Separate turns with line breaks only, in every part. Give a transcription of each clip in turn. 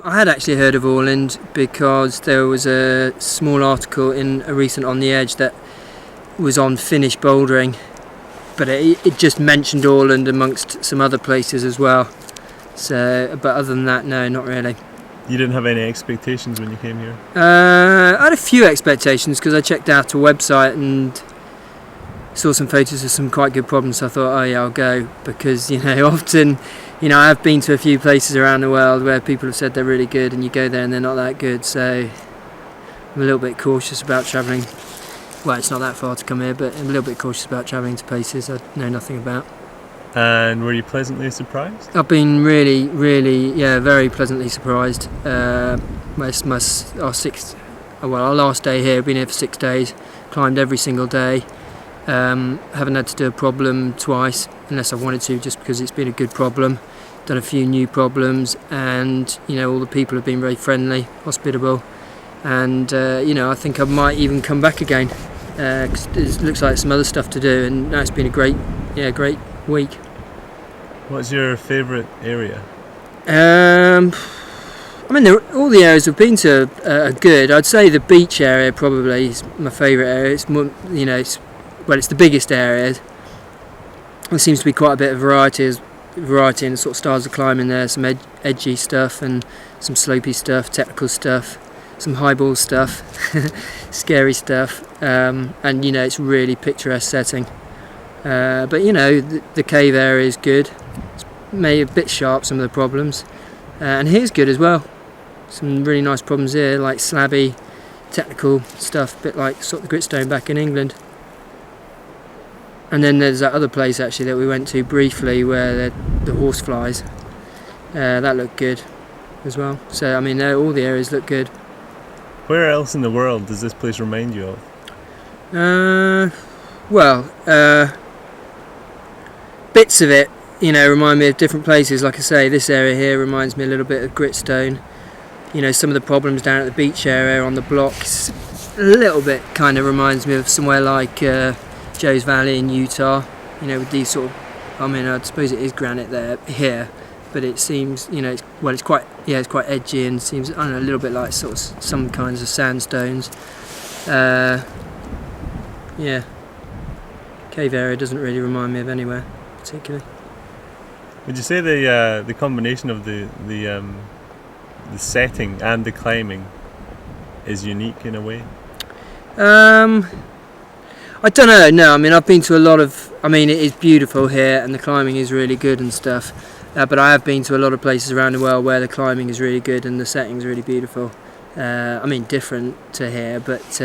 I had actually heard of Orland because there was a small article in a recent On the Edge that was on Finnish bouldering, but it just mentioned Orland amongst some other places as well. So, but other than that, no, not really.
You didn't have any expectations when you came here?
I had a few expectations because I checked out a website and saw some photos of some quite good problems. So I thought, oh yeah, I'll go, because often, I've been to a few places around the world where people have said they're really good, and you go there and they're not that good. So I'm a little bit cautious about travelling. Well, it's not that far to come here, but I'm a little bit cautious about travelling to places I know nothing about.
And were you pleasantly surprised?
I've been really, very pleasantly surprised. Our last day here, been here for 6 days, climbed every single day. Haven't had to do a problem twice, unless I wanted to, just because it's been a good problem. Done a few new problems, and all the people have been very friendly, hospitable, and I think I might even come back again, because it looks like some other stuff to do, and now it's been a great week.
What's your favourite area?
All the areas I've been to are good. I'd say the beach area probably is my favourite area. It's more, it's the biggest area. There seems to be quite a bit of variety in sort of styles of climbing there. Some edgy stuff and some slopey stuff, technical stuff, some highball stuff, scary stuff, and it's really picturesque setting. But the cave area is good. It's maybe a bit sharp, some of the problems, and here's good as well. Some really nice problems here, like slabby, technical stuff, a bit like sort of the gritstone back in England. And then there's that other place actually that we went to briefly where the horse flies. That looked good as well. So all the areas look good.
Where else in the world does this place remind you of?
Bits of it, remind me of different places. Like I say, this area here reminds me a little bit of gritstone. Some of the problems down at the beach area on the blocks, a little bit kind of reminds me of somewhere like Joe's Valley in Utah. With these sort of, I suppose it is granite here, but it seems, it's quite edgy and seems, a little bit like sort of some kinds of sandstones. Cave area doesn't really remind me of anywhere particularly.
Would you say the combination of the setting and the climbing is unique in a way?
I don't know. No, I've been to a lot of. It is beautiful here, and the climbing is really good and stuff. But I have been to a lot of places around the world where the climbing is really good and the setting's really beautiful. Different to here, but.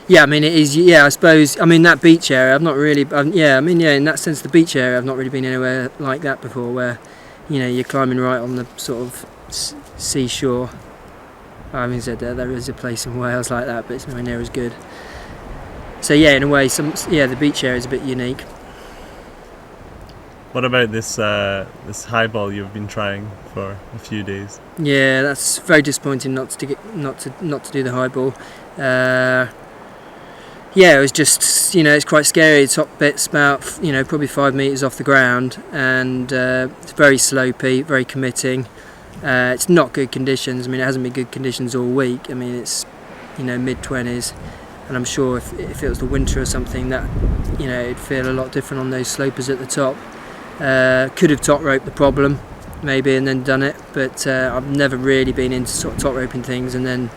It is. Yeah, I suppose. That beach area. I've not really. In that sense, the beach area. I've not really been anywhere like that before, where, you're climbing right on the sort of seashore. Having said that, there is a place in Wales like that, but it's nowhere near as good. So in a way, the beach area is a bit unique.
What about this highball you've been trying for a few days? Yeah,
that's very disappointing not to do the highball. It was just, it's quite scary. The top bit's about, probably 5 metres off the ground, and it's very slopey, very committing. It's not good conditions. It hasn't been good conditions all week. It's, mid-20s, and I'm sure if it was the winter or something, that, it'd feel a lot different on those slopers at the top. Could have top roped the problem, maybe, and then done it, but I've never really been into sort of top roping things and then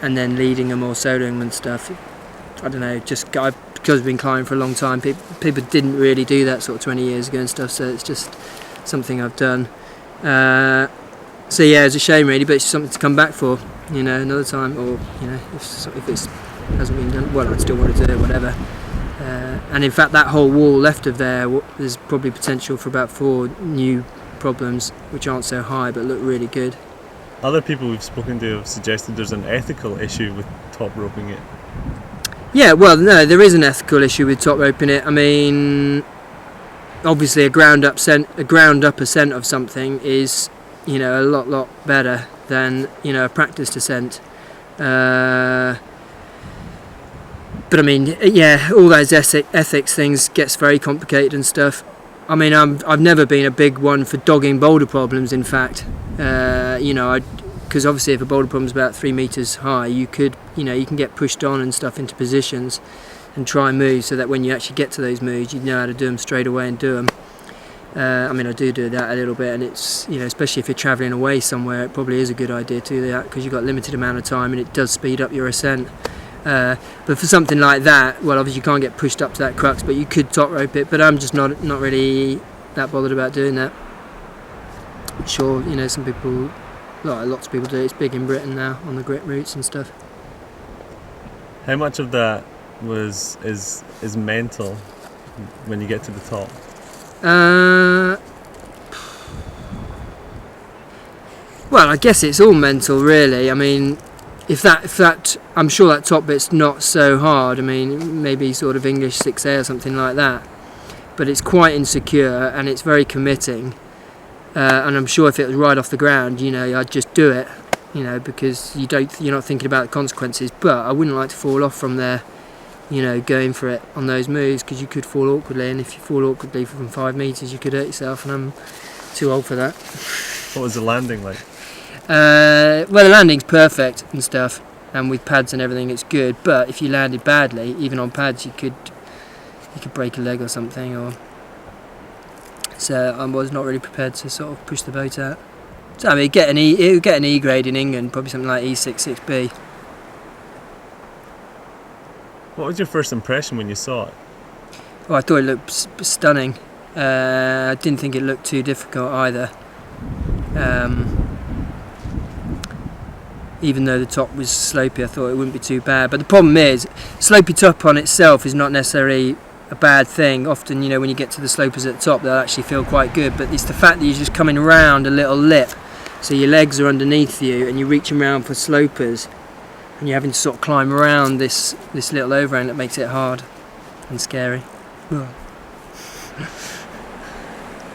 leading them or soloing them and stuff. I don't know, because I've been climbing for a long time, people didn't really do that sort of 20 years ago and stuff, so it's just something I've done. It's a shame really, but it's something to come back for, another time, or, if it hasn't been done, well, I'd still want to do it, whatever. And in fact, that whole wall left of there's probably potential for about 4 new problems, which aren't so high, but look really good.
Other people we've spoken to have suggested there's an ethical issue with top roping it.
Yeah, well, no, there is an ethical issue with top roping it. Obviously, a ground up ascent of something is, a lot better than a practiced ascent. But all those ethics things gets very complicated and stuff. I've never been a big one for dogging boulder problems. In fact, You know, because obviously if a boulder problem's about 3 meters high, you can get pushed on and stuff into positions and try moves, so that when you actually get to those moves, you know how to do them straight away and do them. I mean, I do that a little bit, and it's, you know, especially if you're travelling away somewhere, it probably is a good idea to do that, because you've got a limited amount of time and it does speed up your ascent. But for something like that, well, obviously you can't get pushed up to that crux, but you could top rope it. But I'm just not really that bothered about doing that. I'm sure, you know, some people, lots of people do it. It's big in Britain now on the grit routes and stuff.
How much of that is mental when you get to the top?
Well, I guess it's all mental, really. I mean, if that, I'm sure that top bit's not so hard. I mean, maybe sort of English 6A or something like that. But it's quite insecure and it's very committing. And I'm sure if it was right off the ground, you know, I'd just do it, you know, because you're not thinking about the consequences. But I wouldn't like to fall off from there, you know, going for it on those moves, because you could fall awkwardly, and if you fall awkwardly from 5 meters, you could hurt yourself, and I'm too old for that.
What was the landing like?
Well, the landing's perfect and stuff, and with pads and everything, it's good. But if you landed badly, even on pads, you could break a leg or something. Or so I was not really prepared to sort of push the boat out. So I mean, it would get an E grade in England, probably something like E6, 6B.
What was your first impression when you saw it?
Oh, I thought it looked stunning. I didn't think it looked too difficult either. Even though the top was slopey, I thought it wouldn't be too bad. But the problem is, slopey top on itself is not necessarily a bad thing. Often, you know, when you get to the slopers at the top, they'll actually feel quite good. But it's the fact that you're just coming around a little lip, so your legs are underneath you, and you're reaching around for slopers, and you're having to sort of climb around this little overhang that makes it hard and scary.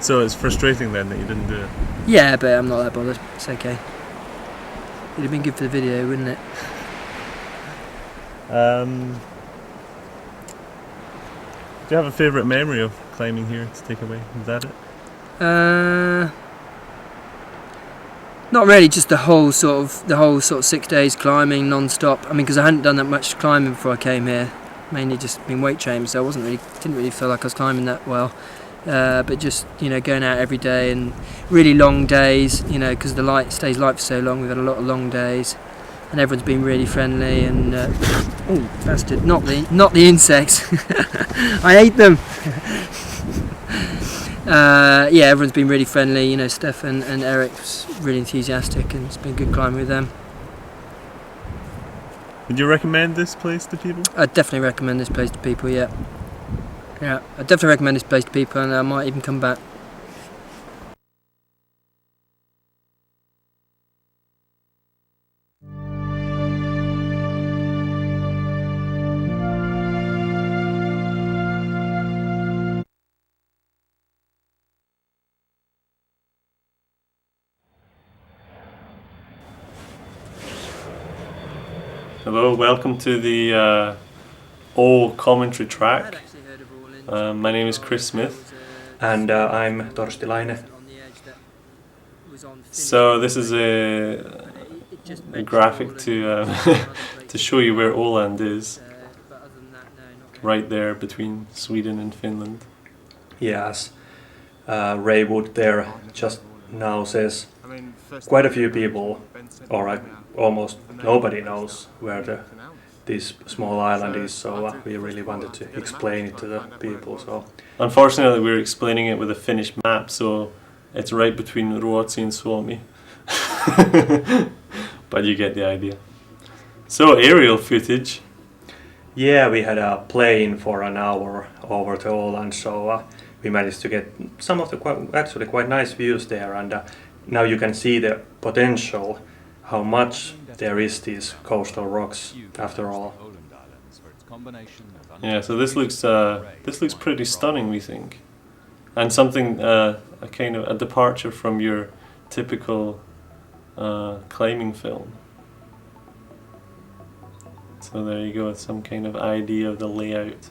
So it's frustrating then that you didn't do it?
Yeah, but I'm not that bothered. It's okay. It'd have been good for the video, wouldn't it?
Do you have a favourite memory of climbing here to take away? Is that it?
Not really. Just the whole sort of 6 days climbing non-stop. I mean, because I hadn't done that much climbing before I came here. Mainly just been weight training, so I didn't really feel like I was climbing that well. But just, you know, going out every day and really long days, you know, because the light stays light for so long. We've had a lot of long days, and everyone's been really friendly. And oh, bastard! Not the insects. I hate them. Yeah, everyone's been really friendly. You know, Stefan and Eric's really enthusiastic, and it's been good climbing with them.
Would you recommend this place to people?
I'd definitely recommend this place to people. Yeah, I'd definitely recommend this place to people, and I might even come back.
Hello, welcome to the all commentary track. My name is Chris Smith.
And I'm Torsti Laine.
So this is a graphic to to show you where Åland is, right there between Sweden and Finland.
Yes, Ray Wood there just now says quite a few people, or almost nobody knows where this small island is, so we really wanted to explain it to the people. So
unfortunately we're explaining it with a Finnish map, so it's right between Ruotsi and Suomi. But you get the idea. So aerial footage.
yeah, we had a plane for an hour over to Åland, so we managed to get some of the quite nice views there, and now you can see the potential, how much there is these coastal rocks after all.
Yeah, so this looks pretty stunning, we think, and something a kind of a departure from your typical climbing film. So there you go, with some kind of idea of the layout.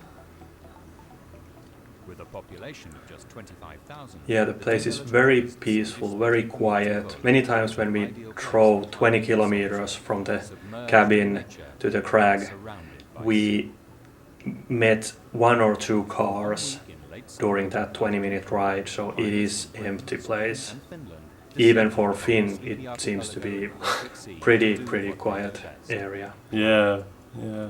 with a population of just 25,000.
Yeah, the place is very peaceful, very quiet. Many times when we drove 20 kilometers from the cabin to the crag, we met one or two cars during that 20-minute ride, so it is empty place. Even for Finn, it seems to be pretty quiet area.
Yeah, yeah.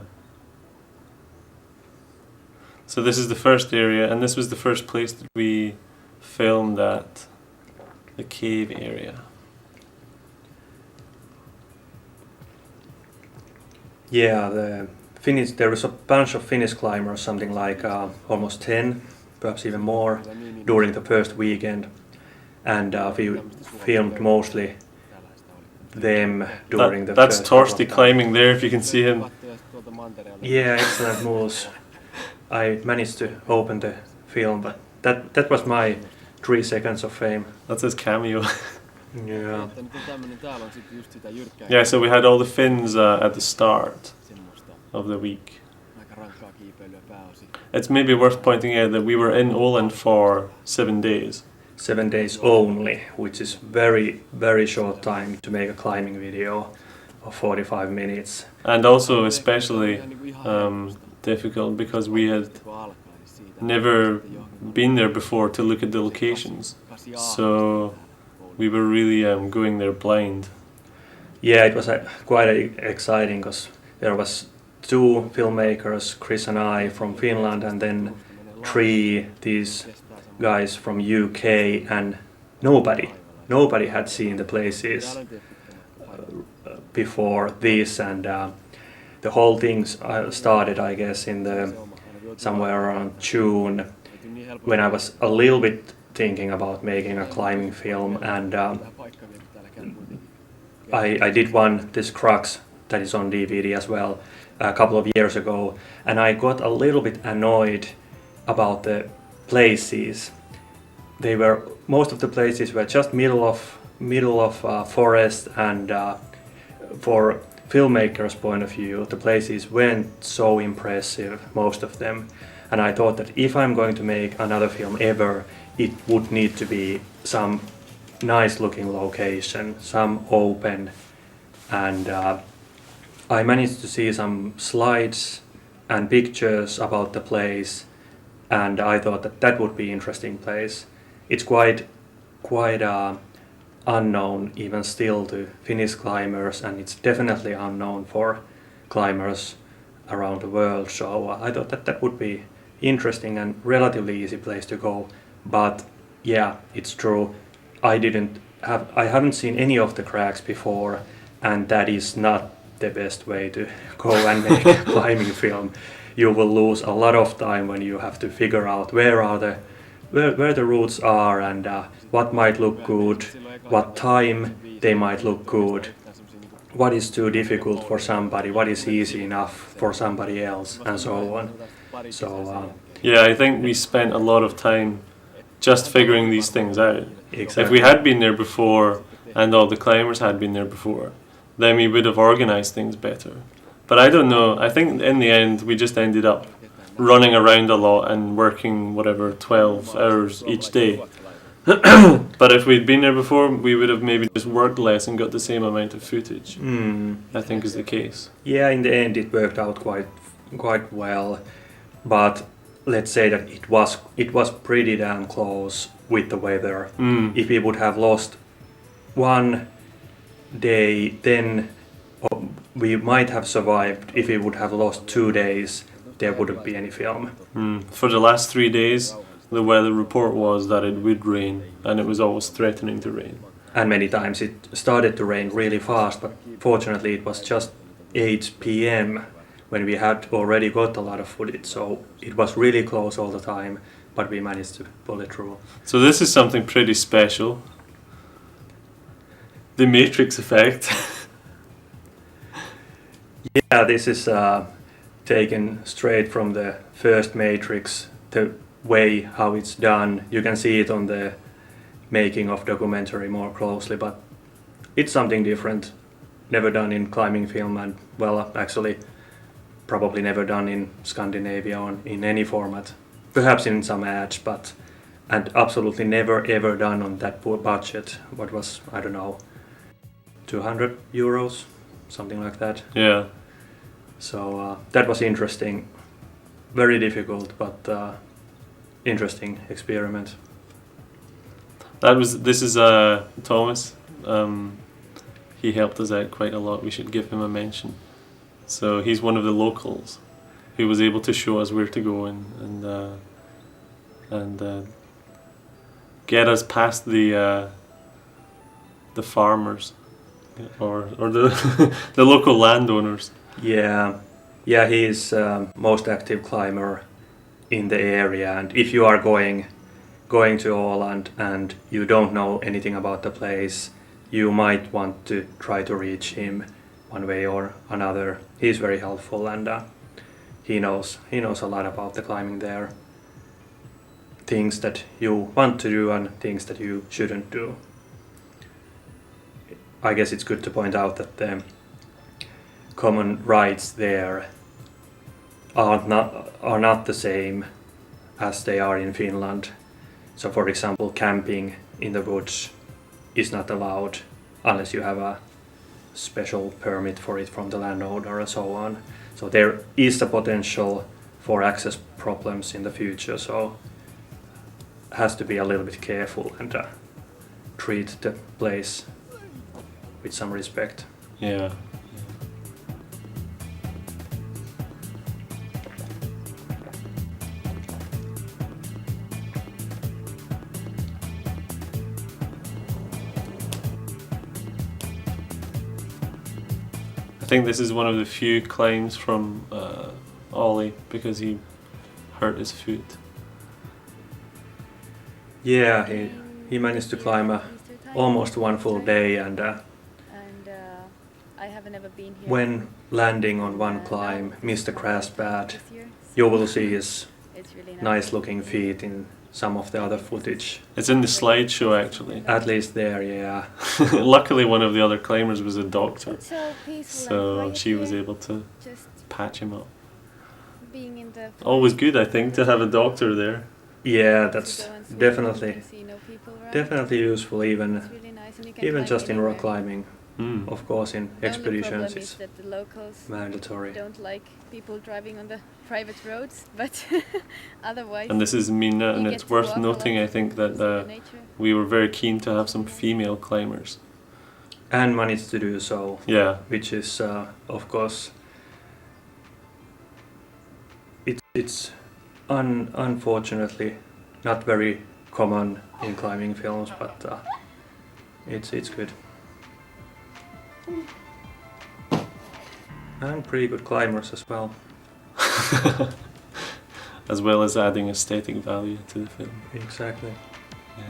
So this is the first area, and this was the first place that we filmed at, the cave area.
Yeah, there was a bunch of Finnish climbers, something like almost 10, perhaps even more, during the first weekend. And we filmed mostly them during the
That's
first couple of
Torsti
times.
climbing there, if you can see him.
Yeah, excellent moves. I managed to open the film, but that was my 3 seconds of fame.
That's his cameo.
Yeah.
Yeah, so we had all the Finns at the start of the week. It's maybe worth pointing out that we were in Åland for 7 days.
7 days only, which is very short time to make a climbing video of 45 minutes.
And also especially difficult because we had never been there before to look at the locations. So we were really going there blind.
Yeah, it was quite exciting because there was 2 filmmakers, Chris and I from Finland, and then 3 these guys from UK, and nobody had seen the places before this, and the whole thing started, I guess, in somewhere around June, when I was a little bit thinking about making a climbing film, and I did one, this Crux, that is on DVD as well, a couple of years ago, and I got a little bit annoyed about the places. Most of the places were just middle of forest, and for filmmakers' point of view, the places weren't so impressive, most of them. And I thought that if I'm going to make another film ever, it would need to be some nice looking location, some open, and I managed to see some slides and pictures about the place, and I thought that would be interesting place. It's quite unknown even still to Finnish climbers, and it's definitely unknown for climbers around the world, so I thought that would be interesting and relatively easy place to go. But yeah, it's true, I haven't seen any of the cracks before, and that is not the best way to go and make a climbing film. You will lose a lot of time when you have to figure out where the routes are, and what might look good, what time they might look good, what is too difficult for somebody, what is easy enough for somebody else, and so on. So
Yeah, I think we spent a lot of time just figuring these things out.
exactly.
If we had been there before and all the climbers had been there before, then we would have organized things better. But I don't know, I think in the end we just ended up running around a lot and working 12 hours each day. But if we'd been there before, we would have maybe just worked less and got the same amount of footage. I think is the case.
Yeah, in the end it worked out quite well, but let's say that it was pretty damn close with the weather. If we would have lost one day, then we might have survived. If we would have lost 2 days, there wouldn't be any film.
For the last 3 days, the weather report was that it would rain, and it was always threatening to rain.
And many times it started to rain really fast, but fortunately it was just 8 p.m. when we had already got a lot of footage, so it was really close all the time, but we managed to pull it through.
So this is something pretty special. The matrix effect.
Yeah, this is taken straight from the first Matrix, the way how it's done. You can see it on the making of documentary more closely, but it's something different, never done in climbing film, and well, actually probably never done in Scandinavia or in any format. perhaps in some ads, but and absolutely never ever done on that poor budget. What was, I don't know, 200 euros, something like that.
Yeah.
So that was interesting. Very difficult, but interesting experiment.
This is Thomas. He helped us out quite a lot. We should give him a mention. So he's one of the locals who was able to show us where to go and get us past the farmers or the the local landowners.
Yeah, he is most active climber in the area, and if you are going to Åland and you don't know anything about the place, you might want to try to reach him one way or another. He's very helpful, and he knows a lot about the climbing there. Things that you want to do and things that you shouldn't do. I guess it's good to point out that the common rights there are not the same as they are in Finland. So for example, camping in the woods is not allowed unless you have a special permit for it from the landowner and so on. So there is a potential for access problems in the future, so has to be a little bit careful and treat the place with some respect.
Yeah. I think this is one of the few climbs from Ollie because he hurt his foot.
Yeah, he managed to climb almost one full day, and
I have never been here.
when landing on one climb, missed the crash pad, you will see his
It's really
nice looking feet in some of the other footage.
It's in the slideshow actually.
At least there, yeah.
Luckily, one of the other climbers was a doctor,
It's so peaceful
so
and quiet
she was
here.
able to
Just
patch him up.
being in the
Always good, I think, to have a doctor there.
Yeah,
to
that's
go and swim,
definitely
you see no people around.
definitely useful, even
It's really nice, and you can
even
climb
just in rock
anywhere.
climbing.
Mm.
Of course, in
The only
expeditions
problem is
it's
that the locals
mandatory.
don't like people driving on the private roads, but otherwise.
And this is Mina, and
you
it's
get to
worth
walk a
noting,
lot
I think, that
and see the nature.
we were very keen to have some female climbers.
And managed to do so,
Yeah,
which is of course it's unfortunately not very common in climbing films, but it's good. And pretty good climbers as well.
as well as adding aesthetic value to the film.
Exactly.
Yeah.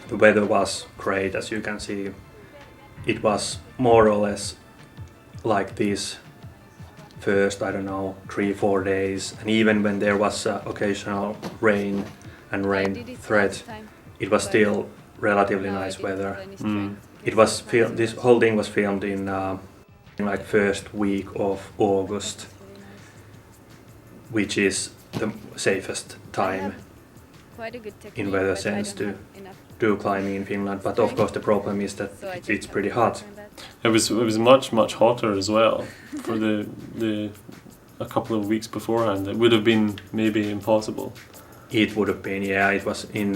The weather was great, as you can see. It was more or less like this first, I don't know, 3-4 days, and even when there was occasional rain and
I
rain
did it
threat,
last time,
it was
but
still relatively
now I
nice
didn't
weather.
have any
Mm.
strength.
It was this whole thing was filmed in like first week of August,
That's really nice.
which is the safest
I
time
have quite a good technique,
in weather
but I
sense
don't
to
have enough,
do climbing in Finland. But of course the problem is that
so I just
it's
have
pretty
to
hot.
work on that.
It was much hotter as well for the a couple of weeks beforehand. It would have been maybe impossible.
It would have been, yeah. It was in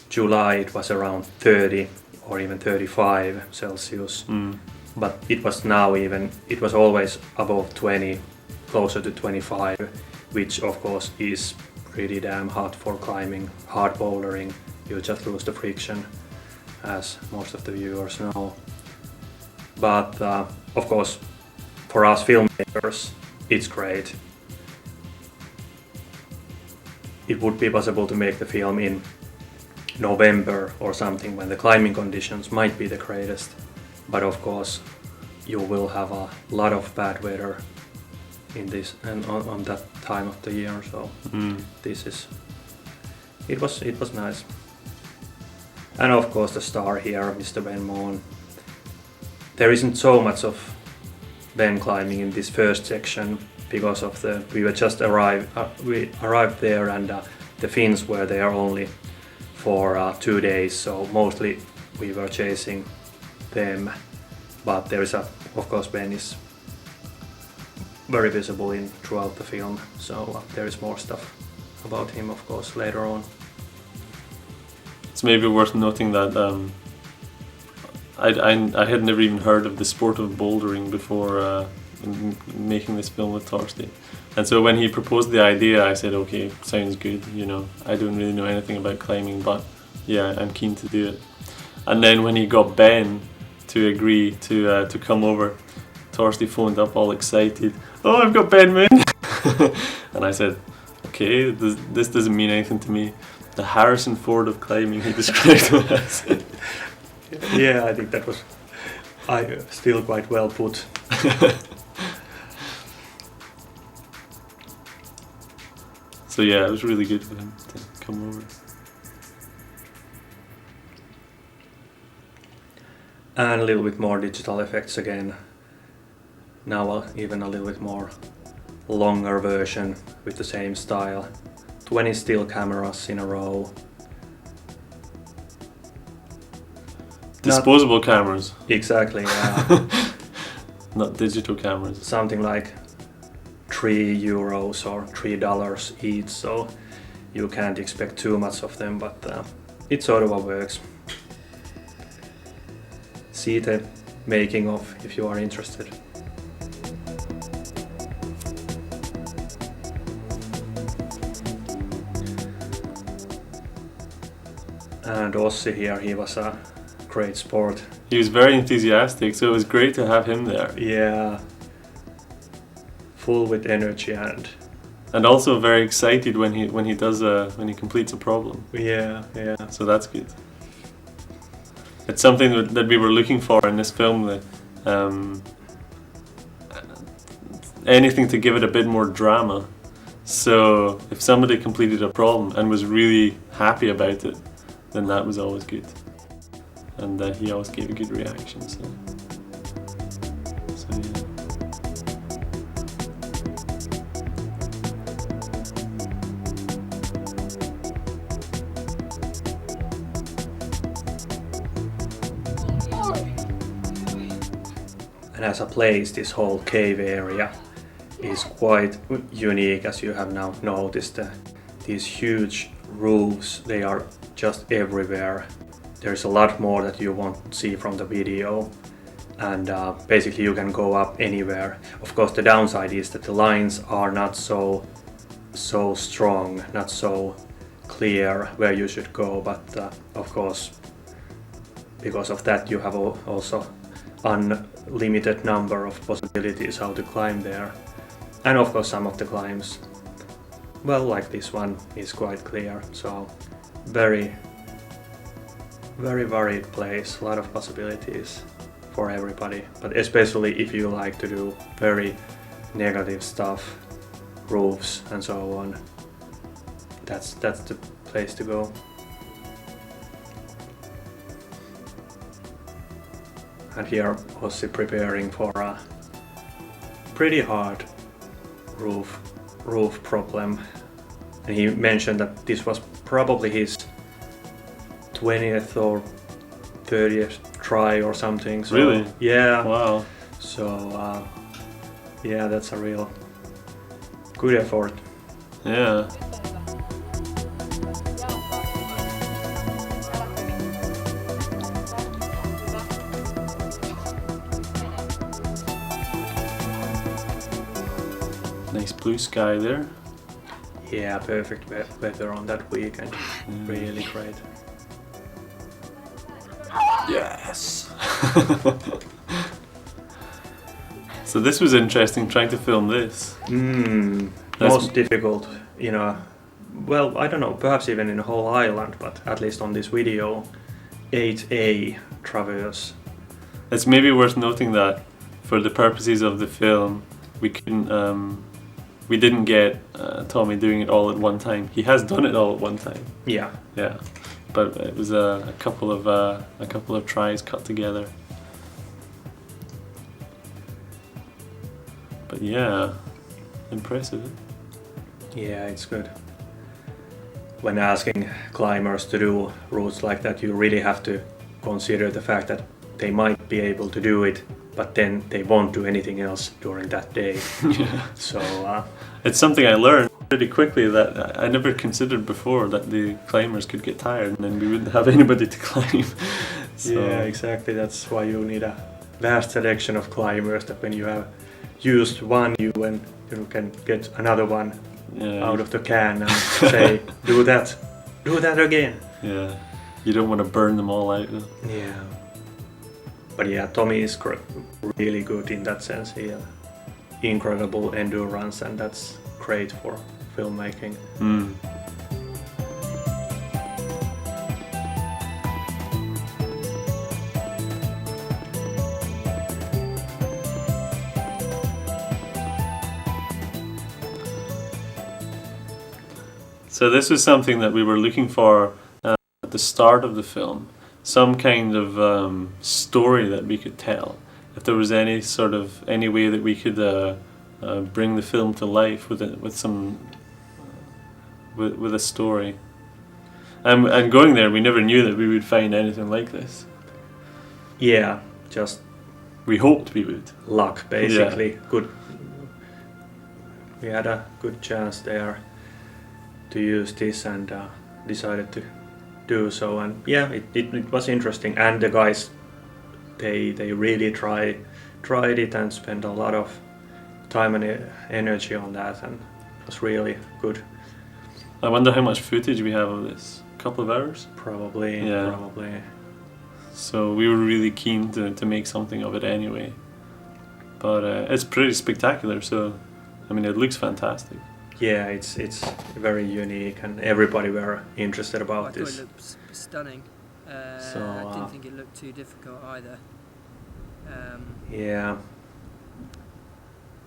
July. It was around 30 or even 35 Celsius.
Mm.
But it was now even. It was always above 20, closer to 25, which of course is pretty damn hot for climbing. Hard bouldering, you just lose the friction, as most of the viewers know. But of course, for us filmmakers, it's great. It would be possible to make the film in November or something when the climbing conditions might be the greatest. But of course, you will have a lot of bad weather in this and on that time of the year. So
Mm.
it was nice. And of course the star here, Mr. Ben Moon. There isn't so much of Ben climbing in this first section because of we arrived there, and the Finns were there only for 2 days, so mostly we were chasing them. But there is of course Ben is very visible throughout the film, so there is more stuff about him of course later on.
It's maybe worth noting that I had never even heard of the sport of bouldering before making this film with Torsti. And so when he proposed the idea, I said, okay, sounds good, I don't really know anything about climbing, but yeah, I'm keen to do it. And then when he got Ben to agree to come over, Torsti phoned up all excited, oh, I've got Ben Moon! And I said, okay, this doesn't mean anything to me. The Harrison Ford of climbing, he described him as.
Yeah, I think that was still quite well put.
So yeah, it was really good for him to come over.
And a little bit more digital effects again. Now even a little bit more longer version with the same style. 20 still cameras in a row.
Disposable cameras.
Exactly, yeah.
Not digital cameras.
Something like €3 or $3 each, so you can't expect too much of them, but it sort of works. See the making of if you are interested. And Ossi here, he was a great sport.
He was very enthusiastic, so it was great to have him there.
Yeah, full with energy
and also very excited when he completes a problem.
Yeah.
So that's good. It's something that we were looking for in this film. That anything to give it a bit more drama. So if somebody completed a problem and was really happy about it, then that was always good. And he always gave a good reaction. So yeah.
And as a place, this whole cave area is quite unique, as you have now noticed. These huge roofs, they are just everywhere. There's a lot more that you won't see from the video, and basically you can go up anywhere. Of course, the downside is that the lines are not so strong, not so clear where you should go, but of course because of that you have also unlimited number of possibilities how to climb there. And of course some of the climbs, well, like this one, is quite clear, so very varied place, a lot of possibilities for everybody, but especially if you like to do very negative stuff, roofs and so on, that's the place to go. And here Ossi preparing for a pretty hard roof problem, and he mentioned that this was probably his 20th or 30th try or something. So,
really?
Yeah.
Wow.
So yeah, that's a real good effort.
Yeah. Nice blue sky there.
Yeah, perfect weather on that weekend. Really great.
Yes. So this was interesting, trying to film this.
Most difficult, well, I don't know, perhaps even in the whole island, but at least on this video, 8A traverse.
It's maybe worth noting that for the purposes of the film, we didn't get Tommy doing it all at one time. He has done it all at one time.
Yeah.
Yeah. but it was a couple of tries cut together. But yeah, impressive.
Yeah, it's good. When asking climbers to do routes like that, you really have to consider the fact that they might be able to do it, but then they won't do anything else during that day.
Yeah.
So
It's something I learned pretty quickly that I never considered before, that the climbers could get tired and then we wouldn't have anybody to climb. So,
yeah, exactly. That's why you need a vast selection of climbers, that when you have used one, you can get another one
yeah,
out of the can and say, do that again.
yeah, you don't want to burn them all out.
Yeah. But yeah, Tommy is really good in that sense. He has incredible endurance, and that's great for filmmaking.
Mm. So this was something that we were looking for at the start of the film, some kind of story that we could tell. If there was any way that we could bring the film to life with a story. And going there, we never knew that we would find anything like this.
Yeah, just
We hoped we would.
luck, basically. Good. We had a good chance there to use this, and decided to do so. And yeah, it was interesting. And the guys, they really tried it and spent a lot of time and energy on that, and it was really good.
I wonder how much footage we have of this. A couple of hours?
Probably.
So we were really keen to make something of it anyway. But it's pretty spectacular, so I mean it looks fantastic.
Yeah, it's very unique, and everybody were interested
I
about
thought
this.
it looked stunning.
So,
I didn't think it looked too difficult either.
Yeah,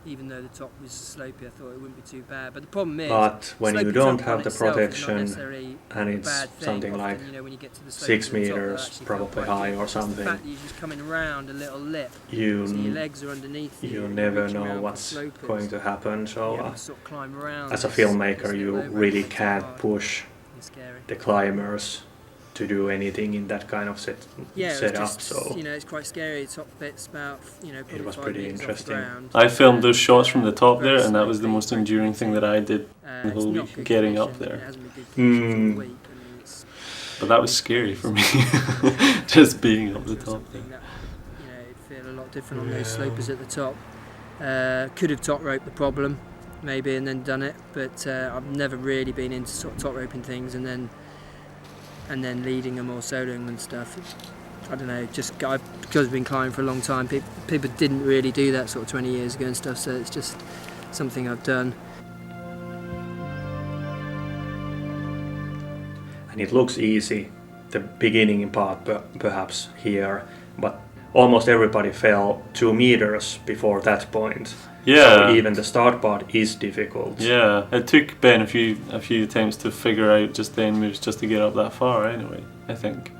Even though the top was slopey, I thought it wouldn't be too bad. But the problem is,
but when you
slopey
don't
top
have
on
the
itself is not
protection,
necessarily
and
a
it's
bad thing.
something
Often,
like
you know, when you get to the slope
6
to the top, they'll
meters,
actually feel
probably
quite
high
good.
or
It's the
something,
fact that you're just coming around a little lip, so
you
your legs are underneath you.
you
and
never
reaching
know
around for
what's
slopers.
going to happen.
You
So
have to sort of climb around.
as a
It's
filmmaker,
a
you
bit low,
really
but it's
can't
hard
push
and scary.
the climbers to do anything in that kind of
Yeah, it
setup.
was just,
So
you know, it's quite scary. The top bit's about, you know, probably
was
5
pretty
meters
interesting.
off the ground.
I filmed those shots from the top
Very
there, and that was the
slopey,
most
very
enduring thing that I did the
It's
whole
not
week,
good
getting up
conditions, and
there.
It hasn't been good conditions all week. I mean, it's
But that was scary for me, just being up the top
something
there.
that, you know, it'd feel a lot different on those slopers at the top. Could have top roped the problem, maybe, and then done it. But I've never really been into sort of top roping things and then leading them or soloing them and stuff. I don't know, because I've been climbing for a long time, people didn't really do that sort of 20 years ago and stuff, so it's just something I've done.
and it looks easy, the beginning part perhaps here, but almost everybody fell 2 meters before that point.
Yeah.
So even the start part is difficult.
Yeah, it took Ben a few attempts to figure out just the end moves just to get up that far anyway, I think.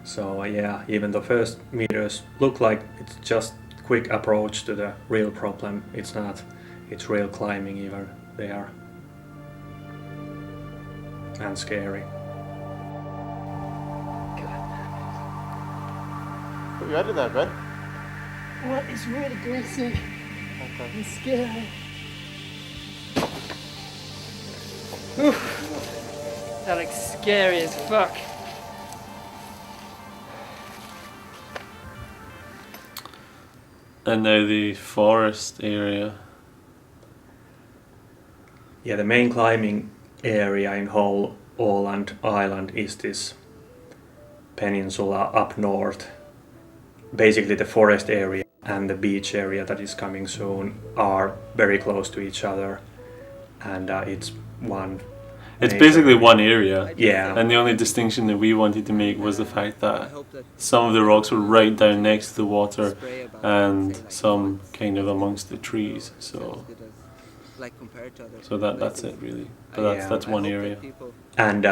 So yeah, even the first meters look like it's just quick approach to the real problem. It's not. It's real climbing even there. And scary.
Put your head in there, Ben.
Well, it's really greasy and scary. That looks scary as fuck.
And now the forest area.
Yeah, the main climbing area in whole Åland Island is this peninsula up north. Basically the forest area and the beach area that is coming soon are very close to each other, and it's one.
It's
major-
basically one area.
Yeah.
And the only distinction that we wanted to make was the fact that some of the rocks were right down next to the water and some kind of amongst the trees. So
like compared to other
that's it really. But
Yeah.
that's one area.
And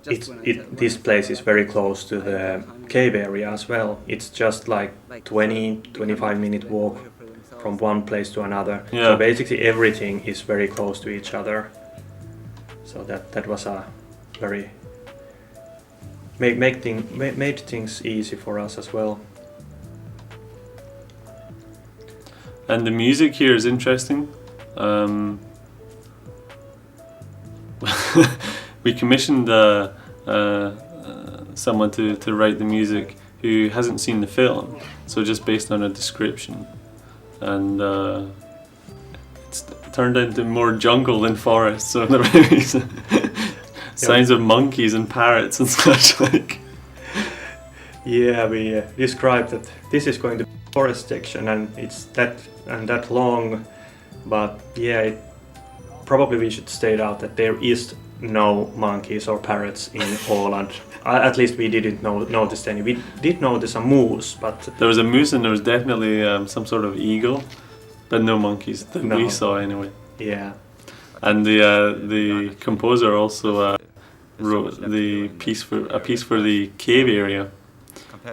this place is very close to the cave area as well. It's just like 20-25 minute walk from one place to another.
Yeah.
So basically everything is very close to each other. So that was a very made things easy for us as well.
And the music here is interesting. We commissioned someone to write the music who hasn't seen the film, so just based on a description, and it's turned into more jungle than forest. So there is signs of monkeys and parrots and such like.
Yeah, we described that this is going to be a forest section, and it's that long, but yeah, probably we should state out that there is no monkeys or parrots in Åland. At least we didn't notice any. We did notice a moose, but
There was a moose and there was definitely some sort of eagle, but no monkeys that
No.
we saw anyway.
yeah.
And the composer also wrote a piece for the cave area,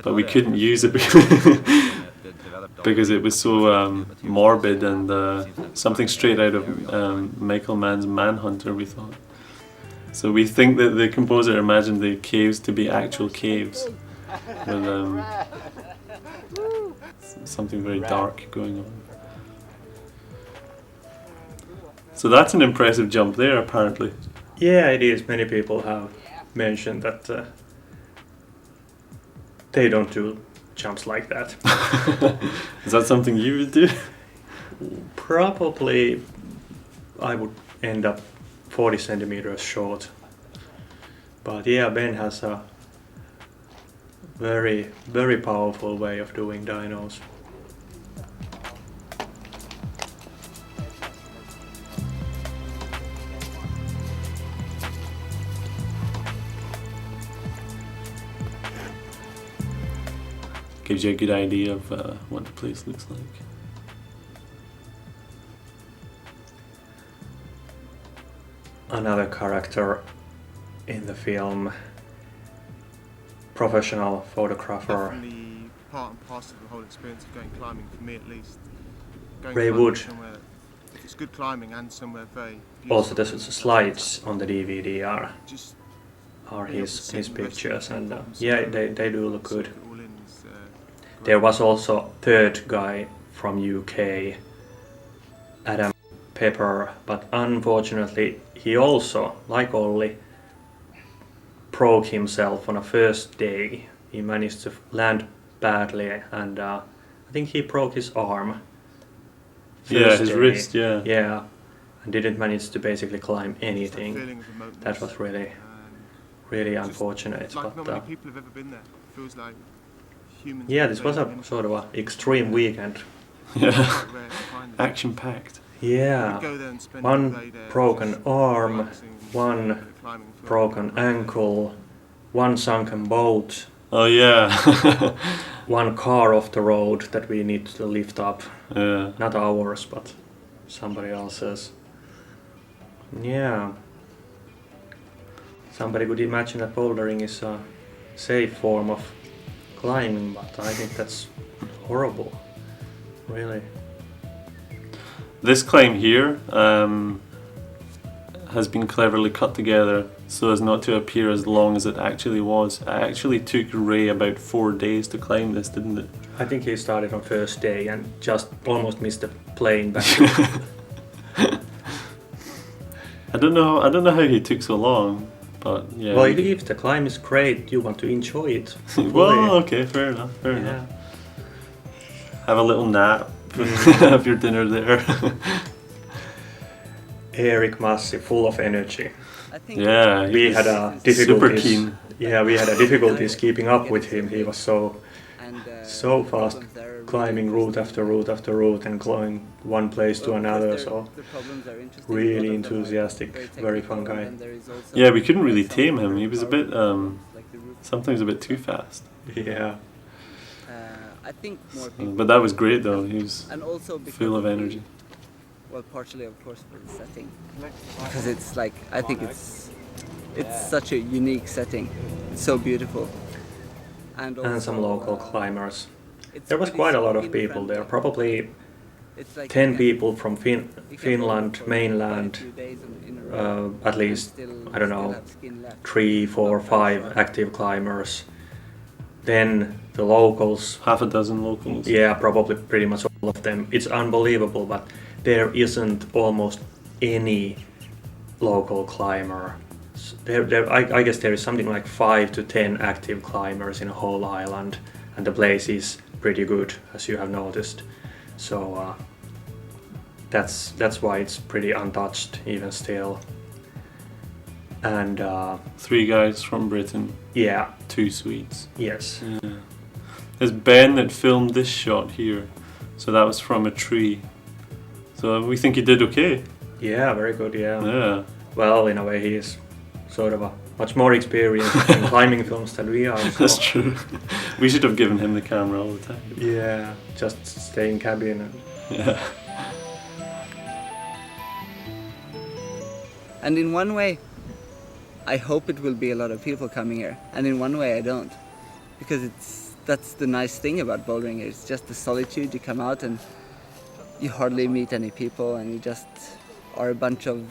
but we couldn't use it because it was so morbid and something straight out of Michael Mann's Manhunter, we thought. So we think that the composer imagined the caves to be actual caves with something very dark going on. So that's an impressive jump there, apparently.
Yeah, it is. Many people have mentioned that they don't do jumps like that.
Is that something you would do?
Probably I would end up 40 centimeters short. But yeah, Ben has a very, very powerful way of doing dinos.
Gives you a good idea of what the place looks like.
Another character in the film, professional photographer
Definitely part and parcel of the whole experience of going climbing, for me at least. Going
Ray
climbing
Wood.
somewhere, if it's good climbing and somewhere very
Also, the
beautiful,
slides on the DVD
just
are
being able to
his
sit and rest
pictures, and
and
yeah,
slow
they do look good.
soak it all in is,
There
great.
was also third guy from UK, Adam Pepper, but unfortunately he also, like Olli, broke himself on a first day. He managed to land badly, and I think he broke his arm.
Yeah,
first
his
day.
wrist, yeah.
Yeah, and didn't manage to basically climb
Just that
anything.
feeling of remoteness,
That was really,
and
really
just
unfortunate.
like
But
not many people have ever been there. It feels like humans.
yeah,
have
this was
been
a
there.
sort of a extreme weekend.
Yeah.
Quite rare to find them.
Action packed.
Yeah,
We'd go there and spend
one
all day there,
broken
just
arm,
relaxing and
one
looking at climbing film.
broken ankle, one sunken boat,
Oh yeah.
one car off the road that we need to lift up.
Yeah.
Not ours, but somebody else's. Yeah. Somebody could imagine that bouldering is a safe form of climbing, but I think that's horrible. Really.
This climb here has been cleverly cut together so as not to appear as long as it actually was. It actually took Ray about 4 days to climb this, didn't it?
I think he started on first day and just almost missed the plane back.
I don't know how he took so long, but yeah.
Well, if the climb is great, you want to enjoy it.
Well, okay, fair enough. Fair
Yeah.
enough. Have a little nap. Have your dinner there.
Eric Massi, full of energy.
I think
Yeah, he
We
was
had a
super
difficulties.
keen.
Yeah, we had a difficulties keeping up with him. He was so
so
fast, climbing route after route after route and going one place to another. So really enthusiastic, very fun guy.
Yeah, we couldn't really tame him. He was a bit, sometimes a bit too fast.
Yeah,
I think more
So,
people,
but that was great though. He was
and also because
full of
the-
energy.
Well, partially, of course, for the setting, because it's like I think it's
It's such a unique setting. It's so beautiful. And
some
also,
local climbers.
it's
There was
pretty
quite a lot of
ski-in
people there,
friendly.
probably
It's like
10
you can-
people from
you can
Finland,
bowl for
mainland,
quite a few days in a row
at
and
least,
still-
I don't
still
know,
have skin left.
3, 4,
Not very
5
sharp.
active climbers. Then the locals,
Half a dozen locals.
yeah, probably pretty much all of them. It's unbelievable, but there isn't almost any local climber. I guess there is something like 5 to 10 active climbers in a whole island, and the place is pretty good, as you have noticed. So that's why it's pretty untouched even still. And
3 guys from Britain,
yeah,
2 Swedes.
yes,
It's Ben that filmed this shot here, so that was from a tree. So we think he did okay.
yeah, very good, yeah.
Yeah.
Well, in a way, he is sort of a much more experienced in climbing films than we are. So.
That's true. We should have given him the camera all the time.
Yeah, just stay in cabin. And
Yeah.
And in one way, I hope it will be a lot of people coming here, and in one way I don't, because that's the nice thing about bouldering. It's just the solitude. You come out and you hardly meet any people, and you just are a bunch of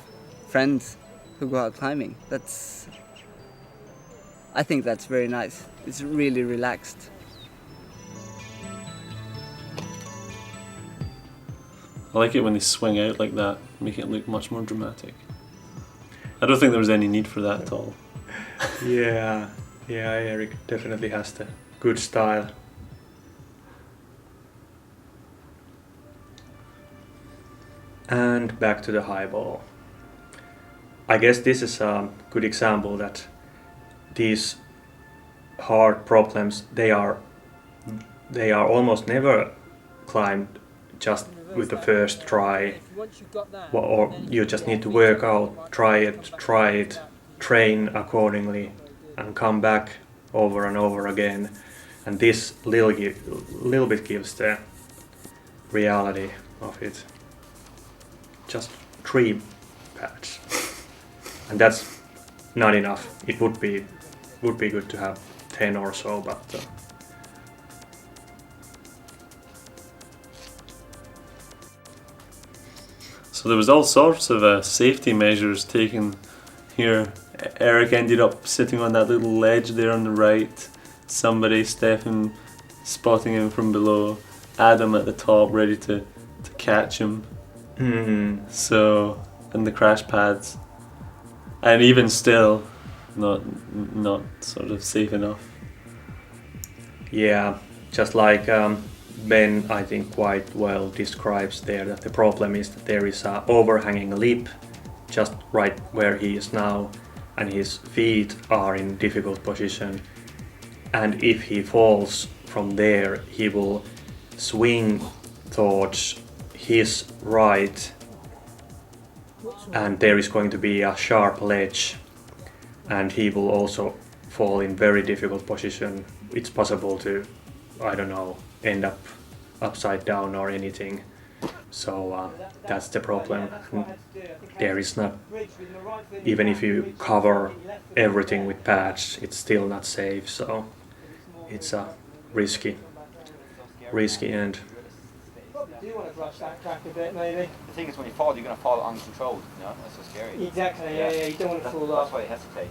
friends who go out climbing. I think that's very nice. It's really relaxed.
I like it when they swing out like that, make it look much more dramatic. I don't think there was any need for that at all.
yeah, Eric definitely has the good style. And back to the high ball. I guess this is a good example that these hard problems, they are almost never climbed just with the first try, or you just need to work out, try it, train accordingly, and come back over and over again. And this little bit gives the reality of it. Just 3 pads, and that's not enough. It would be good to have 10 or so, but
So there was all sorts of safety measures taken here. Eric ended up sitting on that little ledge there on the right. Somebody, Stefan, spotting him from below. Adam at the top, ready to catch him. So, and the crash pads. And even still, not sort of safe enough.
yeah, just like Ben, I think quite well describes there, that the problem is that there is a overhanging lip just right where he is now, and his feet are in difficult position, and if he falls from there he will swing towards his right, and there is going to be a sharp ledge, and he will also fall in very difficult position. It's possible to, I don't know, end up upside down or anything. So that's the problem. There is not, even if you cover everything with pads, it's still not safe. So it's a risky end.
Do you want to brush that crack a bit, maybe?
The thing is, when you fall, you're going to fall uncontrolled. You know, that's so scary.
Exactly. Yeah. You don't want to fall
That's
off.
why you hesitate.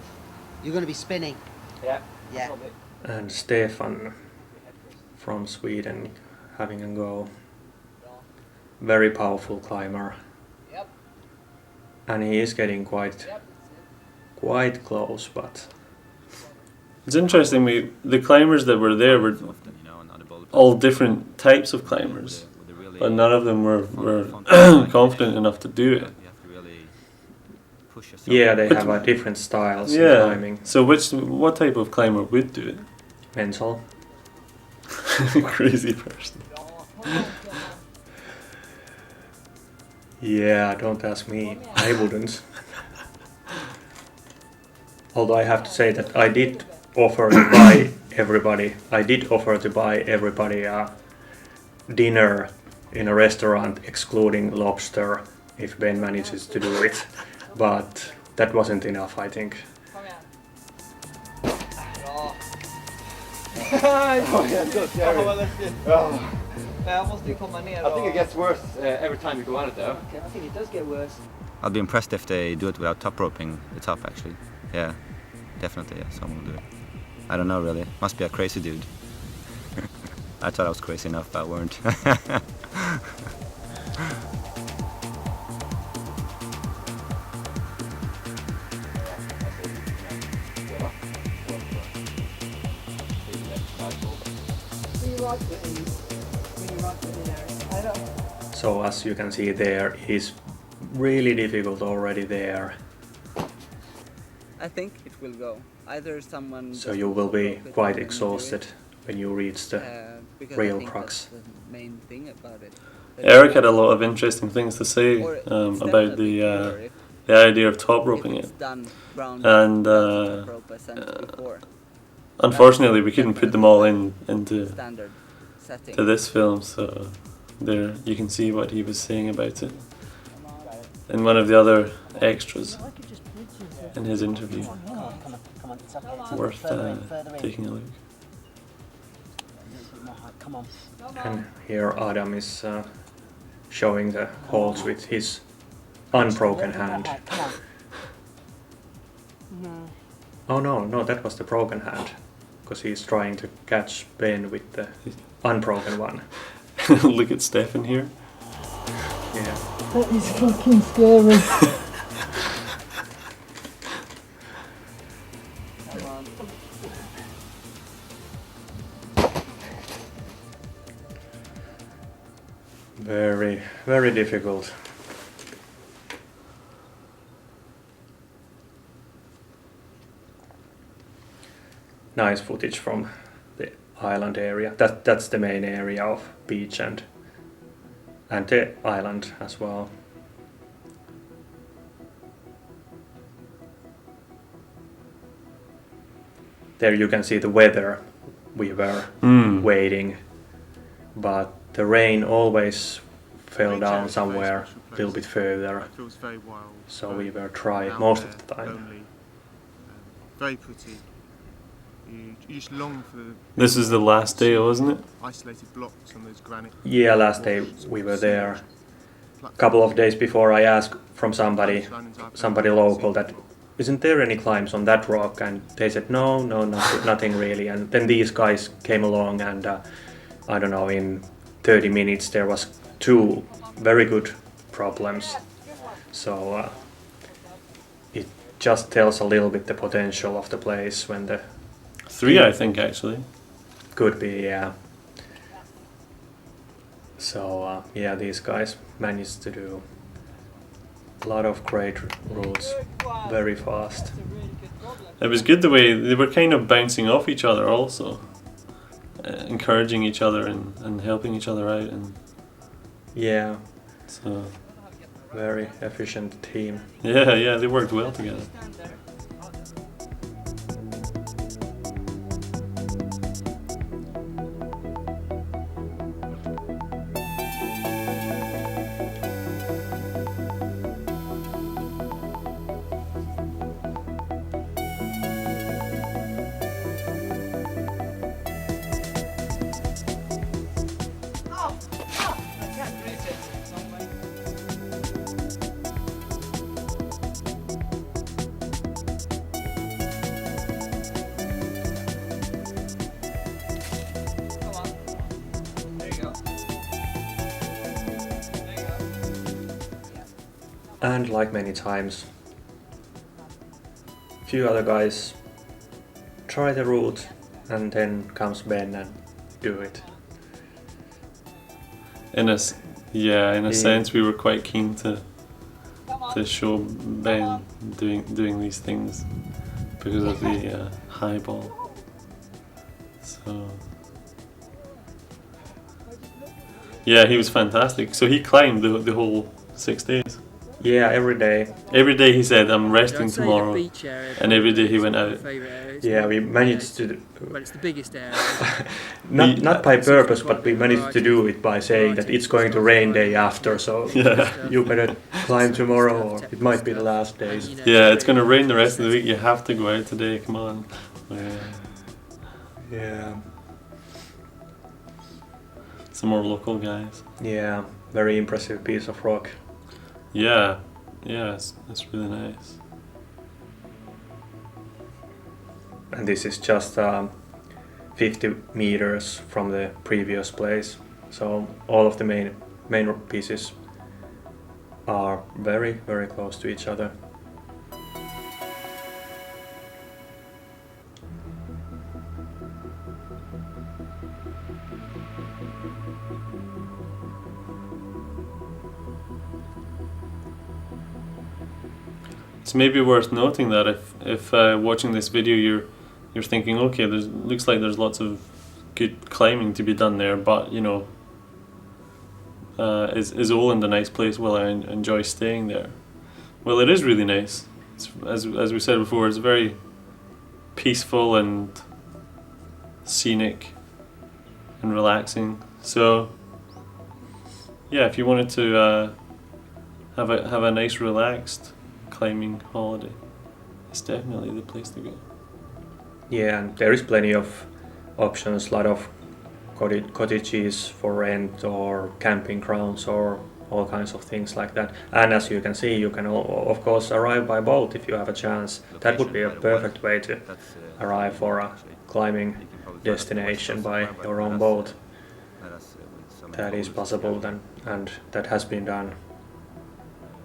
You're going to be spinning.
Yeah.
Yeah.
And Stefan from Sweden having a go. Very powerful climber.
Yep.
And he is getting quite close, but
It's interesting, the climbers that were there were all different types of climbers, but none of them were confident enough to do it.
yeah, they have different styles in
Yeah.
climbing.
So what type of climber would do it?
Mental.
Crazy person.
Yeah, don't ask me. I wouldn't. Although I have to say that I did offer to buy everybody a dinner in a restaurant excluding lobster if Ben manages to do it. But that wasn't enough, I think.
That's so scary.
Jag måste ju komma ner
I think it gets worse every time you go on it though.
Okay, I think it does get worse.
I'd be impressed if they do it without top roping the top actually. Yeah, definitely, yeah, someone will do it. I don't know really, must be a crazy dude. I thought I was crazy enough, but I weren't.
So as you can see there, is really difficult already there.
I think it will go. Either someone.
So you will be quite exhausted when you reach the
because
real
I think
crux.
that's the main thing about it.
Eric had a lot of interesting things to say
Or it's
about
definitely cooler if
the idea of top roping
it's
it.
done round
And
top rope as before.
unfortunately, we couldn't put them all into
Standard setting.
to this film, so there you can see what he was saying about it in one of the other extras in his interview. Worth taking a look.
Come on.
And here Adam is showing the holds with his unbroken hand.
Come on.
Oh no, that was the broken hand. Because he's trying to catch Ben with the unbroken one.
Look at Stefan here.
Yeah.
That is fucking scary.
Very, very difficult. Nice footage from the island area. That's the main area of beach and the island as well. There you can see the weather. We were waiting, but the rain always fell down somewhere a little bit further.
It feels very wild.
So
very
we were dry
out
most
there,
of the time.
lonely, very pretty. You just long for the
This is the last day, wasn't it?
isolated blocks on those granite.
Yeah, last day we were there. A couple of days before I asked from somebody local that isn't there any climbs on that rock, and they said no, nothing really. And then these guys came along, and I don't know, in 30 minutes there was 2 very good problems. So it just tells a little bit the potential of the place when the
3, I think, actually.
could be, yeah. So yeah, these guys managed to do a lot of great routes very fast.
It was good the way they were kind of bouncing off each other also. Encouraging each other and helping each other out, and
Yeah,
so
very efficient team.
yeah, they worked well together.
And like many times, few other guys try the route, and then comes Ben and do it.
In a sense, we were quite keen to show Ben doing these things because of the high ball. So yeah, he was fantastic. So he climbed the whole 6 days.
Yeah, every day.
Every day he said, "I'm resting
I'd say
tomorrow,"
the beach area
and every day he
is
went
my
out.
favourite area. It's
Yeah, we
my-
managed to
Well, it's the biggest area.
not by purpose, but we managed to do it by saying that it's going to rain day after, so
Yeah.
you better climb tomorrow, or it might be the last day.
And, you know,
Yeah, it's gonna rain the rest of the week. You have to go out today. Come on.
Yeah.
some more local guys.
Yeah, very impressive piece of rock.
Yeah, it's really nice.
And this is just 50 meters from the previous place. So all of the main pieces are very, very close to each other.
It's maybe worth noting that if watching this video you're thinking, okay, looks like there's lots of good climbing to be done there, but you know, is Åland a nice place? Will I enjoy staying there? Well, it is really nice. It's, as we said before, it's very peaceful and scenic and relaxing. So yeah, if you wanted to have a nice relaxed climbing holiday, it's definitely the place to go.
Yeah, and there is plenty of options, a lot of cottages for rent or camping grounds or all kinds of things like that. And as you can see, you can of course arrive by boat if you have a chance. That would be a perfect way to arrive for a climbing destination by your own boat. That is possible then, and that has been done.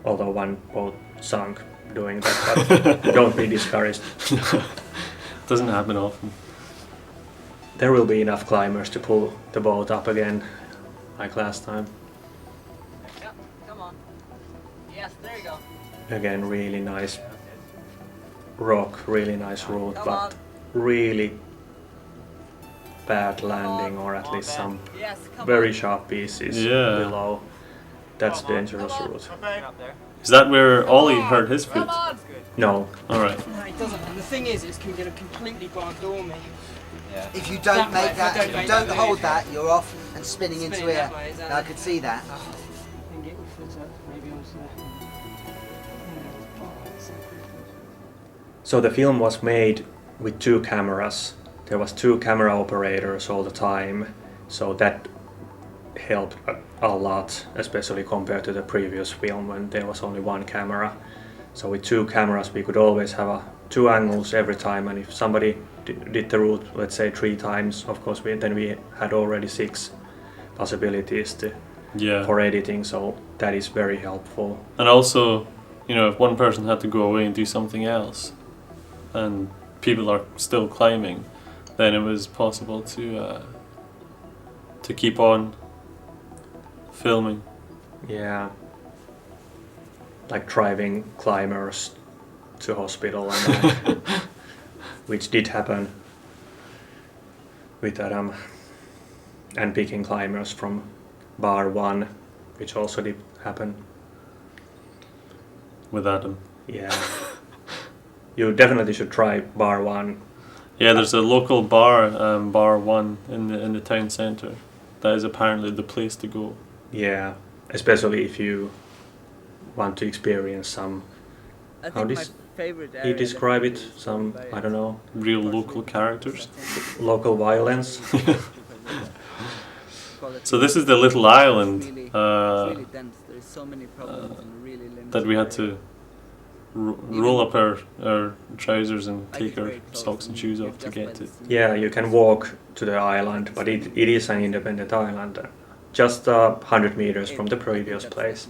Although one boat sunk doing that, but don't be discouraged.
Doesn't happen often.
There will be enough climbers to pull the boat up again, like last time.
Yep, come on. Yes, there you go.
Again, really nice rock, really nice route,
Come
but
on.
really bad landing, or at least some
Yes, come
very sharp pieces
Yeah.
below. That's dangerous route.
up there.
Is that where Ollie hurt his foot?
No,
Alright.
No, it doesn't. And the thing is, it's going to completely bardoor me.
Yeah.
If you don't
That way,
make
if I
that,
don't
if you
make
don't
that
hold
move.
that, you're off and spinning into
Spinning
here.
that way, is that
Now I
it?
could see that.
And get your foot up, maybe onto
so the film was made with 2 cameras. There was 2 camera operators all the time, so that helped a lot, especially compared to the previous film when there was only 1 camera. So with 2 cameras we could always have 2 angles every time, and if somebody did the route, let's say 3 times, of course then we had already 6 possibilities for editing, so that is very helpful.
And also, you know, if one person had to go away and do something else, and people are still climbing, then it was possible to keep on filming.
Yeah, like driving climbers to hospital and that, which did happen with Adam, and picking climbers from bar 1, which also did happen
With Adam.
Yeah. You definitely should try bar 1.
Yeah, there's a local bar, bar 1 in the town centre. That is apparently the place to go.
Yeah, especially if you want to experience some.
I
How
think my
this
favorite
he
area
describe it?
definitely is
Some,
very
I don't know,
Real local characters.
local violence.
So this is the little island
really dense. There's so many problems and really limited
that we had
area.
to roll up our trousers and take our socks and shoes off to get to.
Yeah, you can walk to the island, but it is an independent island, just 100 meters from the previous place.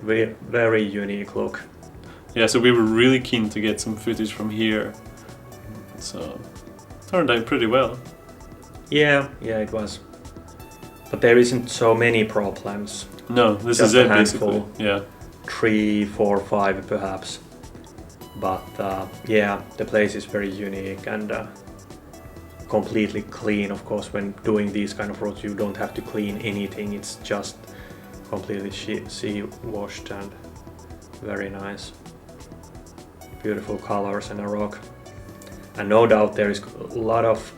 Very unique look.
Yeah, so we were really keen to get some footage from here. So turned out pretty well.
Yeah, it was. But there isn't so many problems.
No, this
Just
is it
a handful.
basically. Yeah.
3, 4, 5 perhaps. But yeah, the place is very unique and completely clean. Of course, when doing these kind of routes, you don't have to clean anything. It's just completely sea washed and very nice. Beautiful colors and a rock. And no doubt there is lots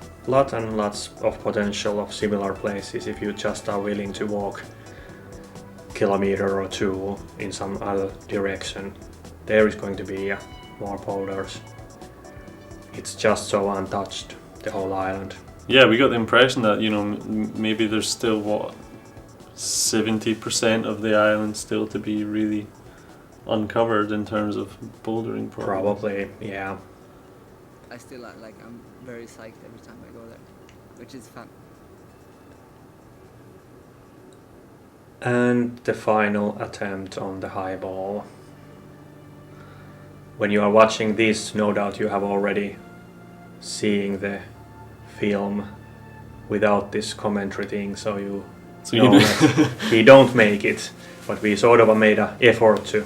of potential of similar places if you just are willing to walk kilometer or 2 in some other direction. There is going to be more boulders. It's just so untouched, the whole island.
Yeah, we got the impression that, you know, maybe there's still 70% of the island still to be really uncovered in terms of bouldering.
Probably, yeah.
I still I'm very psyched every time I go there, which is fun.
And the final attempt on the high ball. When you are watching this, no doubt you have already seen the film without this commentary thing, so you know that he don't make it. But we sort of made an effort to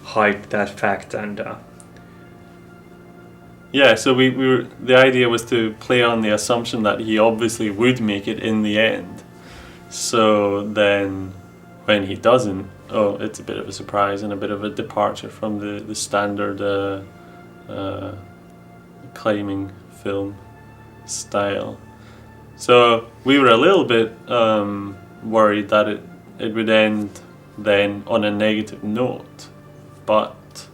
hide that fact, and
yeah, so we were, the idea was to play on the assumption that he obviously would make it in the end. So then when he doesn't, it's a bit of a surprise and a bit of a departure from the standard climbing film style. So we were a little bit worried that it would end then on a negative note, but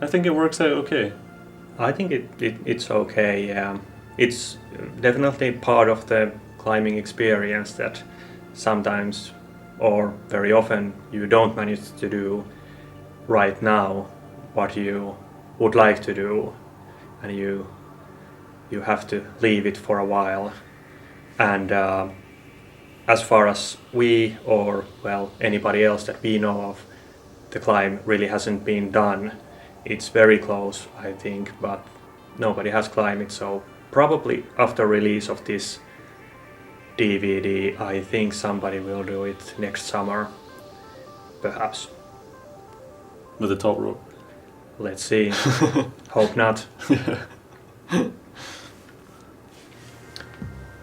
I think it works out okay.
I think it's okay. It's definitely part of the climbing experience that sometimes or very often you don't manage to do right now what you would like to do, and you have to leave it for a while. And as far as we or anybody else that we know of, the climb really hasn't been done. It's very close, I think, but nobody has climbed it, so probably after release of this DVD, I think somebody will do it next summer, perhaps.
With a top rope?
Let's see. Hope not.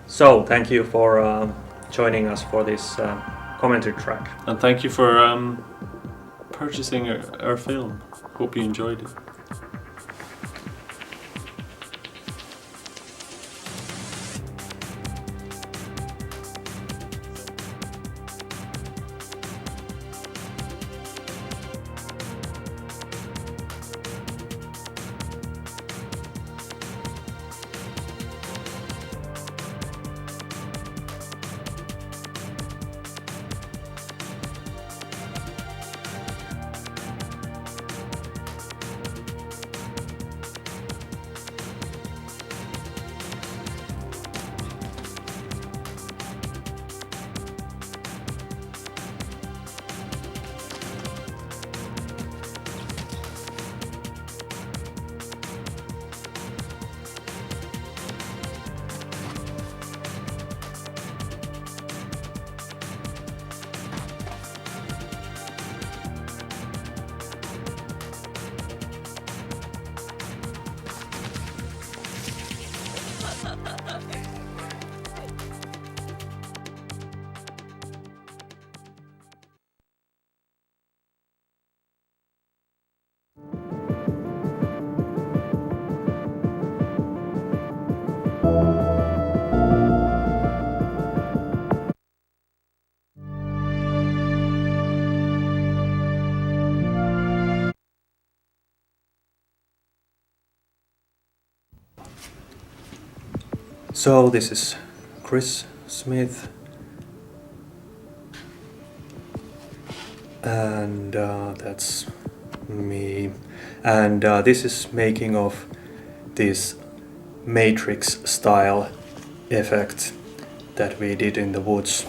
So, thank you for joining us for this commentary track.
And thank you for purchasing our film. Hope you enjoyed it.
So this is Chris Smith, and that's me, and this is making of this Matrix style effect that we did in the woods.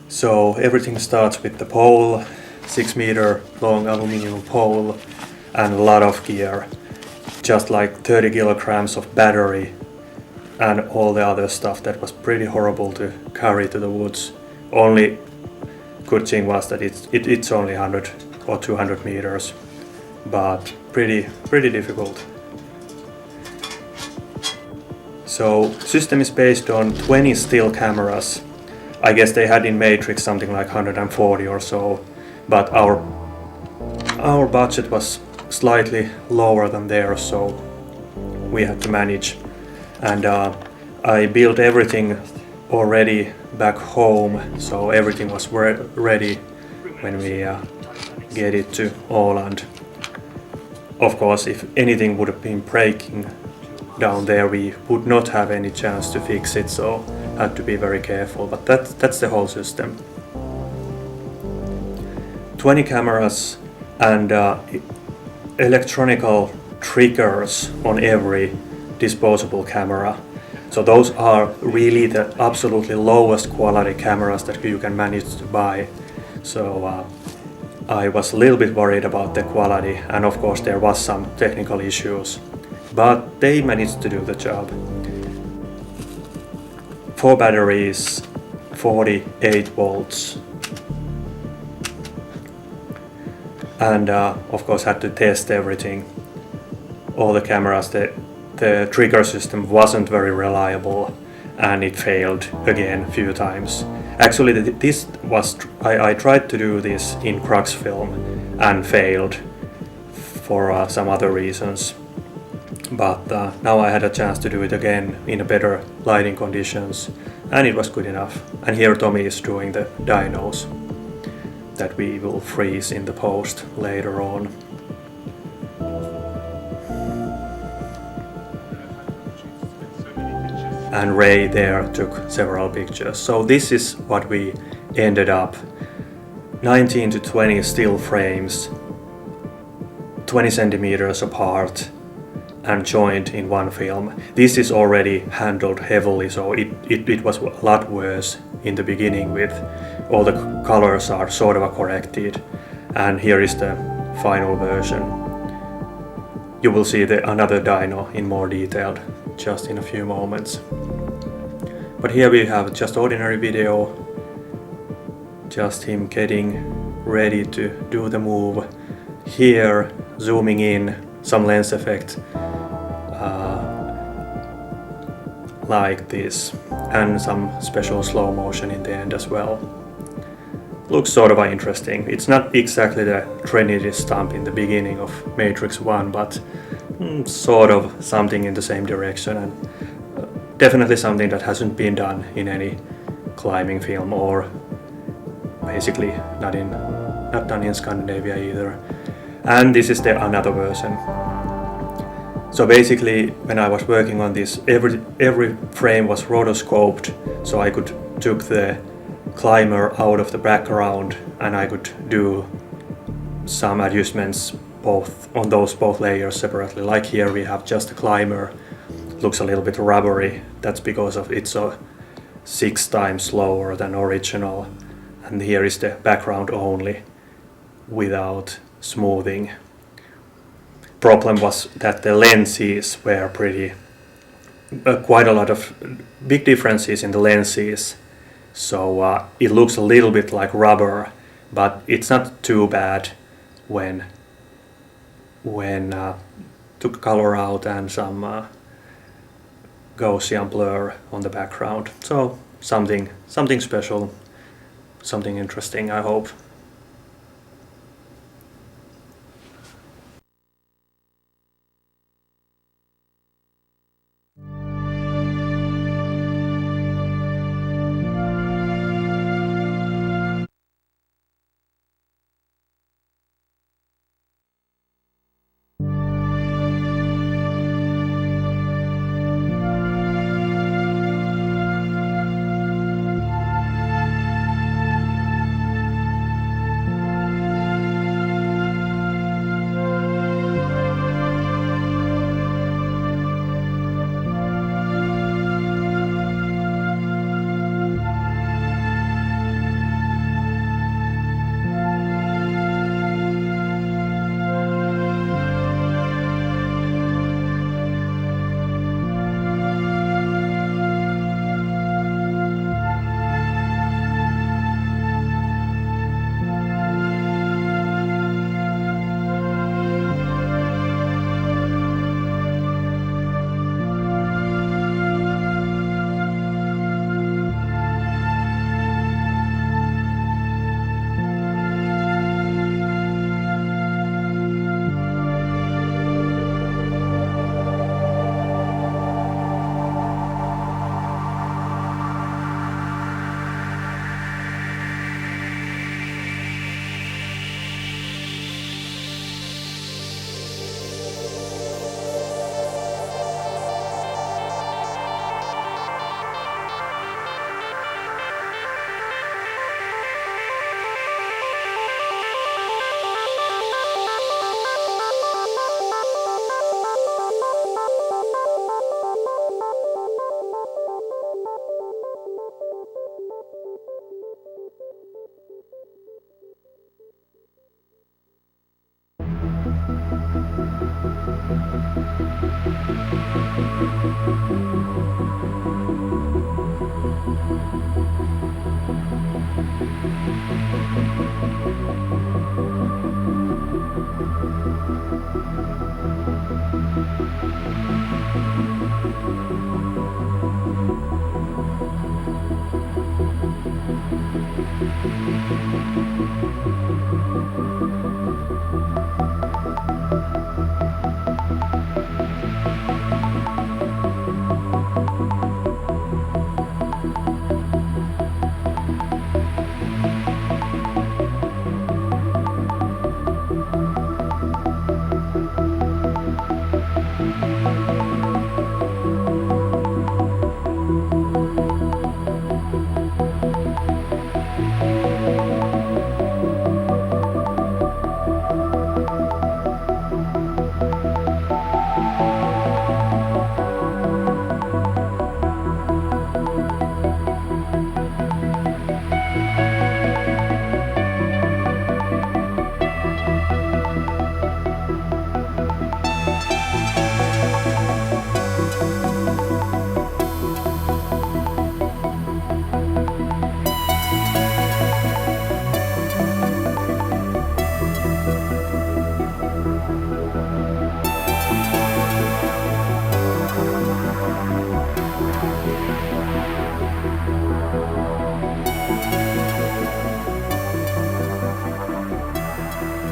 So everything starts with the pole, 6 meter long aluminum pole, and a lot of gear, just like 30 kilograms of battery and all the other stuff that was pretty horrible to carry to the woods. Only good thing was that it's only 100 or 200 meters, but pretty difficult. So system is based on 20 still cameras. I guess they had in Matrix something like 140 or so, but our budget was slightly lower than theirs, so we had to manage. And I built everything already back home, so everything was ready when we get it to Åland. Of course, if anything would have been breaking down there, we would not have any chance to fix it, so had to be very careful. But that's the whole system. 20 cameras and electronical triggers on every disposable camera. So those are really the absolutely lowest quality cameras that you can manage to buy. So I was a little bit worried about the quality, and of course there was some technical issues, but they managed to do the job. 4 batteries, 48 volts, and of course had to test everything. All the cameras, the trigger system wasn't very reliable, and it failed again a few times. Actually, I tried to do this in crux film and failed for some other reasons. But now I had a chance to do it again in better lighting conditions, and it was good enough. And here Tommy is doing the dinos that we will freeze in the post later on. And Ray there took several pictures. So this is what we ended up. 19 to 20 still frames, 20 centimeters apart and joined in one film. This is already handled heavily, so it was a lot worse in the beginning with all the colors are sort of corrected. And here is the final version. You will see another dyno in more detail just in a few moments. But here we have just ordinary video, just him getting ready to do the move. Here, zooming in, some lens effect like this, and some special slow motion in the end as well. Looks sort of interesting. It's not exactly the Trinity stump in the beginning of Matrix 1, but sort of something in the same direction, and definitely something that hasn't been done in any climbing film, or basically not done in Scandinavia either. And this is another version. So basically, when I was working on this, every frame was rotoscoped, so I could took the climber out of the background, and I could do some adjustments both on both layers separately. Like here we have just the climber, looks a little bit rubbery. That's because of it's 6 times slower than original, and here is the background only without smoothing. Problem was that the lenses were pretty quite a lot of big differences in the lenses, so it looks a little bit like rubber, but it's not too bad when took color out and some Gaussian blur on the background. So something special, something interesting, I hope.